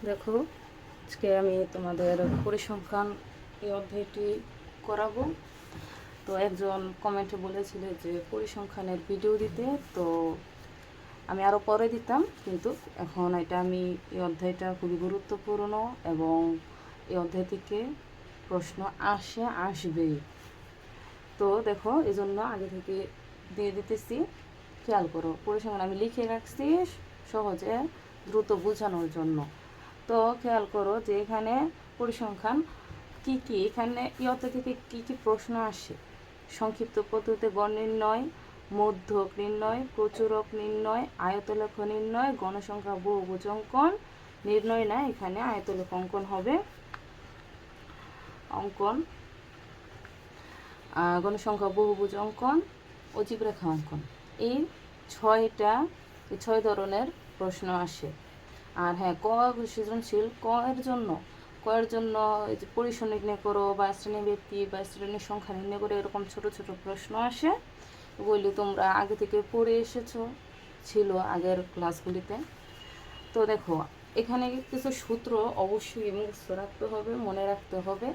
দেখো, আজকে আমি তোমাদের পরিসংখ্যান এই অধ্যায়টি করাবো। তো একজন কমেন্টে বলেছিল যে পরিসংখ্যানের ভিডিও দিতে, তো আমি আরও পরে দিতাম, কিন্তু এখন এটা আমি এই অধ্যায়টা খুবই গুরুত্বপূর্ণ এবং এই অধ্যায় থেকে প্রশ্ন আসবেই। তো দেখো, এই জন্য আগে থেকে দিয়ে দিতেছি, খেয়াল করো। পরিসংখ্যান আমি লিখে রাখছি সহজে দ্রুত বোঝানোর জন্য। তো খেয়াল করো যে এখানে পরিসংখ্যান কি কি, এখানে ইয়তে থেকে কি কি প্রশ্ন আসে। সংক্ষিপ্ত পদ্ধতিতে গড় নির্ণয়, মধ্যক নির্ণয়, প্রচুরক নির্ণয়, আয়তলেখ নির্ণয়, গণসংখ্যা বহুভুজ অঙ্কন নির্ণয় না, এখানে আয়তলেখ অঙ্কন হবে। অঙ্কন, গণসংখ্যা বহুভুজ অঙ্কন, অজীব রেখা অঙ্কন, এই ছয় ধরনের প্রশ্ন আসে। আর হ্যাঁ, ক সৃজনশীল ক এর জন্য এই যে পরিসর নির্ণয় করো বা শ্রেণী ব্যক্তি বা শ্রেণীর সংখ্যা নির্ণয় করে, এরকম ছোট ছোট প্রশ্ন আসে। বলি তোমরা আগে থেকে পড়ে ছিল আগের ক্লাসগুলিতে। তো দেখো, এখানে কিছু সূত্র অবশ্যই মুখস্থ রাখতে হবে, মনে রাখতে হবে।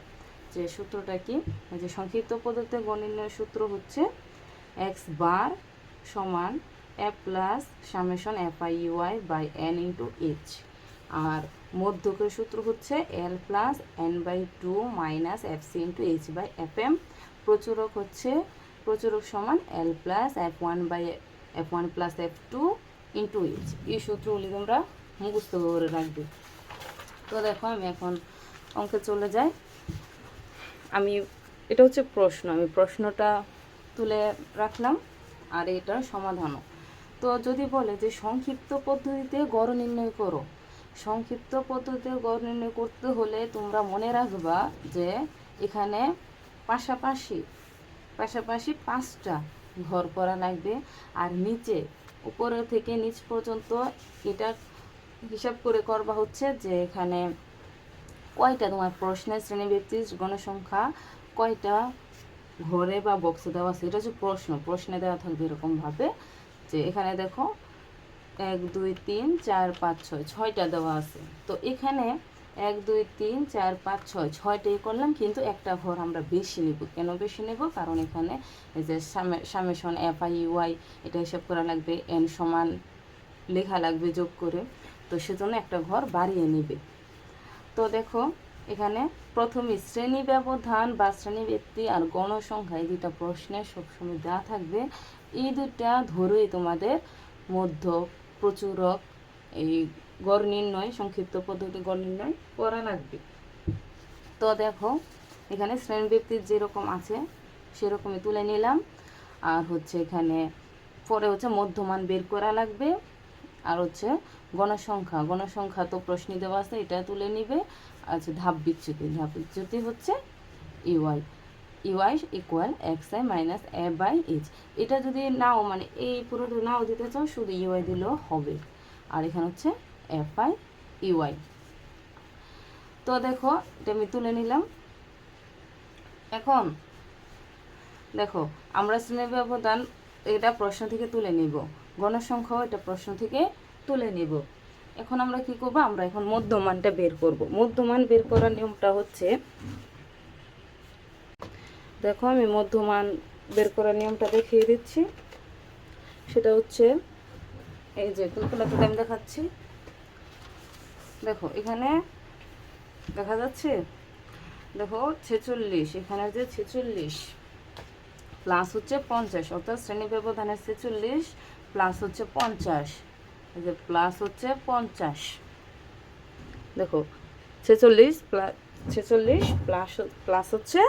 যে সূত্রটা কি, যে সংক্ষিপ্ত পদ্ধতিতে গড় নির্ণয়ের সূত্র হচ্ছে এক্স বার সমান A plus summation F I UI by N into H. আর মধ্যকের সূত্র হচ্ছে L plus N by two minus F C into H by F M. প্রচুরক সমান L plus F one by F one plus F two into H. এই সূত্রগুলি তোমরা মুখস্থ করে রাখবে। তো দেখো, আমি এখন অঙ্কে চলে যাই। এটা হচ্ছে প্রশ্ন, আমি প্রশ্নটা তুলে রাখলাম আর এটার সমাধানও। তো যদি বলে যে সংক্ষিপ্ত পদ্ধতিতে গড় নির্ণয় করো, সংক্ষিপ্ত পদ্ধতিতে গড় নির্ণয় করতে হলে তোমরা মনে রাখবা যে এখানে পাশাপাশি 5টা ঘর করা লাগবে। আর উপরে থেকে নিচ পর্যন্ত এটা হিসাব করে করবা হচ্ছে যে এখানে কয়টা তোমার প্রশ্নের শ্রেণী ব্যক্তির গণসংখ্যা কয়টা ঘরে বা বক্সে দেওয়া আছে। এটা হচ্ছে প্রশ্নে দেওয়া থাকবে এরকমভাবে যে এখানে দেখো 1 2 3 4 5 6 6টা দেওয়া আছে। তো এখানে 1 2 3 4 5 6 6টাই করলাম, কিন্তু একটা ঘর আমরা বেশি নেব। কেন বেশি নেব? কারণ এখানে এই যে সামেশন এফ আই ইউআই এটা হিসাব করা লাগবে, এন সমান লেখা লাগবে যোগ করে, তো সেজন্য একটা ঘর বাড়িয়ে নেবে। তো দেখো, এখানে প্রথমে শ্রেণী ব্যবধান বা শ্রেণী ব্যক্তি আর গণসংখ্যা এই দুটা প্রশ্নে সবসময় দেওয়া থাকবে। এই দুটা ধরেই তোমাদের মধ্য, প্রচুরক, এই গড় নির্ণয়, সংক্ষিপ্ত পদ্ধতি গড় নির্ণয় করা লাগবে। তো দেখো, এখানে শ্রেণী ব্যক্তির যেরকম আছে সেরকমই তুলে নিলাম। আর হচ্ছে এখানে পরে হচ্ছে মধ্যমান বের করা লাগবে। আর হচ্ছে গণসংখ্যা তো প্রশ্নে দেওয়া আছে, এটা তুলে নিবে। আচ্ছা, ধাপ বিচ্যুতি হচ্ছে u i equal x i minus a by h. এটা যদি নাও, মানে এই পুরোটা নাও দিতে চাও, শুধু ইউআই দিলেও হবে। আর এখানে হচ্ছে এফ আই ইউআই। তো দেখো, এটা আমি তুলে নিলাম। এখন দেখো, আমরা শ্রেণী ব্যবধান এটা প্রশ্ন থেকে তুলে নিব, গণসংখ্যাও এটা প্রশ্ন থেকে তুলে নিব। এখন আমরা কি করব? আমরা এখন মধ্যমানটা বের করব। মধ্যমান বের করার নিয়মটা হচ্ছে, দেখো আমি মধ্যমান বের করার নিয়মটা দেখিয়ে দিচ্ছি। সেটা হচ্ছে এই যে ক্যালকুলেটরটা আমি দেখাচ্ছি। দেখো, এখানে দেখা যাচ্ছে, দেখো 46, এখানে যে 46 প্লাস হচ্ছে 50, অর্থাৎ শ্রেণী ব্যবধানের 46 প্লাস হচ্ছে 50, এই যে প্লাস হচ্ছে 50। দেখো, 46 প্লাস হচ্ছে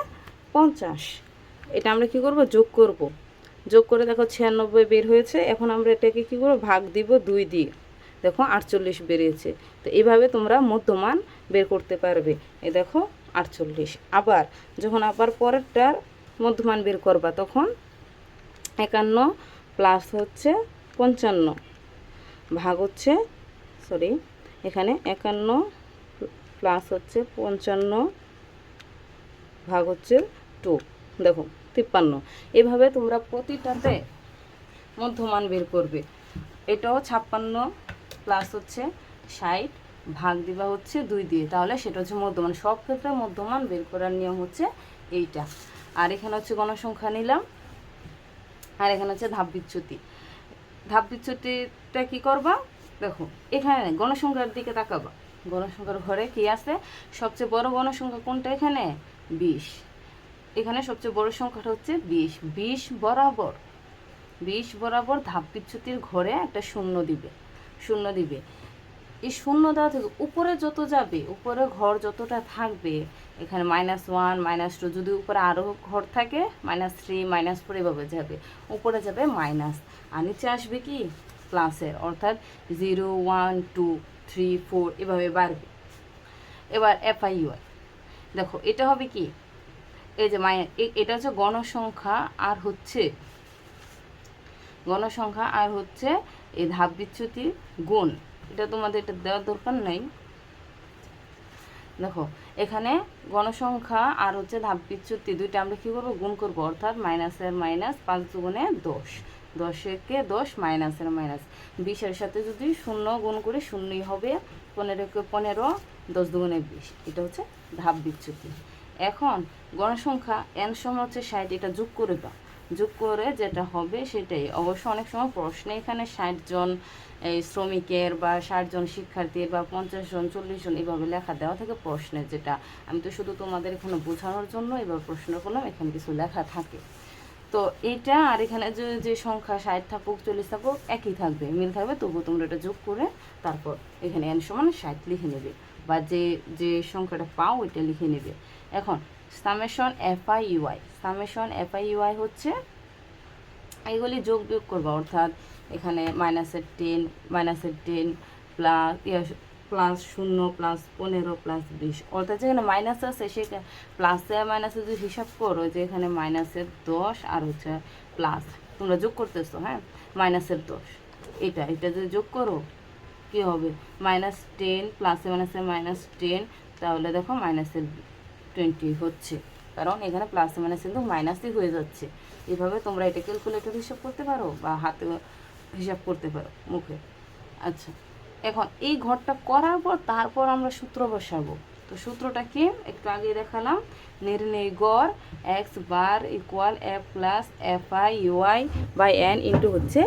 50। এটা আমরা কি করব? যোগ করে দেখো 96 বের হয়েছে। এখন আমরা এটাকে কি করব? ভাগ দিব 2 দিয়ে, দেখো 48 বেরিয়েছে। তো এইভাবে তোমরা মধ্যমান বের করতে পারবে। এই দেখো 48। আবার যখন পরেরটার মধ্যমান বের করবা, তখন 51 প্লাস হচ্ছে 55 ভাগ হচ্ছে, এখানে 51 প্লাস হচ্ছে 55 ভাগ হচ্ছে 2, দেখো 53। এভাবে তোমরা প্রতিটাতে মধ্যমান বের করবে। এটাও 56 প্লাস হচ্ছে 60 ভাগ দিবা হচ্ছে 2 দিয়ে, তাহলে সেটা হচ্ছে মধ্যমান। সব ক্ষেত্রে মধ্যমান বের করার নিয়ম হচ্ছে এইটা। আর এখানে হচ্ছে গণসংখ্যা নিলাম, আর এখানে হচ্ছে ধাপ বিচ্যুতি। ধাপ বিচ্যুতিটা কী করবা, দেখো এখানে গণসংখ্যার দিকে তাকাবা, গণসংখ্যার ঘরে কি আছে, সবচেয়ে বড় গণসংখ্যা কোনটা, এখানে 20। এখানে সবচেয়ে বড় সংখ্যাটা হচ্ছে 20। 20 বরাবর ধাপ বিচ্যুতির ঘরে একটা শূন্য দিবে। এই শূন্য দেওয়া থেকে উপরে যত যাবে, উপরে ঘর যতটা থাকবে, এখানে -1 -2, যদি উপরে আরও ঘর থাকে -3 -4 এভাবে যাবে, উপরে যাবে মাইনাস, আর নিচে আসবে কি প্লাসের, অর্থাৎ 0 1 2 3 4 এভাবে বাড়বে। এবার FIUI দেখো, এটা হবে কি, এই যে এটা হচ্ছে গণসংখ্যা আর হচ্ছে এই ধাপ বিচ্যুতির গুণ। এটা তোমাদের এটা দেওয়ার দরকার নেই। দেখো এখানে গণসংখ্যা আর হচ্ছে ধাপ বিচ্যুতি দুইটা আমরা কী করবো, গুণ করবো, অর্থাৎ মাইনাসের মাইনাস, 5 দুগুণে 10, 10-এ 10, মাইনাসের মাইনাস, 20-এর সাথে যদি 0 গুণ করে 0ই হবে, 15-কে 15, 10 দুগুণে 20, এটা হচ্ছে ধাপ বিচ্যুতি। এখন গণসংখ্যা n সমান হচ্ছে 60, এটা যোগ করে দাও, যোগ করে যেটা হবে সেটাই। অবশ্য অনেক সময় প্রশ্নে এখানে 60 জন এই শ্রমিকের বা 60 জন শিক্ষার্থীর বা 50 জন 40 জন এভাবে লেখা দেওয়া থাকে প্রশ্নে, যেটা আমি তো শুধু তোমাদের এখানে বোঝানোর জন্য এবার প্রশ্ন করলাম, এখানে কিছু লেখা থাকে। তো এইটা আর এখানে যে সংখ্যা 60 থাকুক 40 থাকুক একই থাকবে, মিল থাকবে, তবুও তোমরা এটা যোগ করে তারপর এখানে n সমান 60 লিখে নেবে, বা যে সংখ্যাটা পাও ওইটা লিখে নেবে। এখন সামেশন FIUI হচ্ছে এইগুলি যোগ বিয়োগ করবা, অর্থাৎ এখানে -10 প্লাস 0 প্লাস 15 প্লাস 20, অর্থাৎ যেখানে মাইনাস আছে সেটা প্লাসে মাইনাসে যদি হিসাব করো, যে এখানে -10 আর হচ্ছে প্লাস, তোমরা যোগ করতেছো, হ্যাঁ, -10, এটা যদি যোগ করো কী হবে, -10 প্লাসে মাইনাসে -10, তাহলে দেখো -20 হচ্ছে, কারণ এখানে প্লাসে মাইনাস কিন্তু মাইনাসই হয়ে যাচ্ছে। এভাবে তোমরা এটা ক্যালকুলেটর হিসাব করতে পারো বা হাতে হিসাব করতে পারো মুখে। আচ্ছা, এখন এই ঘরটা করার পর তারপর আমরা সূত্র বসাবো। তো সূত্রটা কি একটু আগে দেখালাম, নির্ণয় গড় x বার = f + FIUI/n * হচ্ছে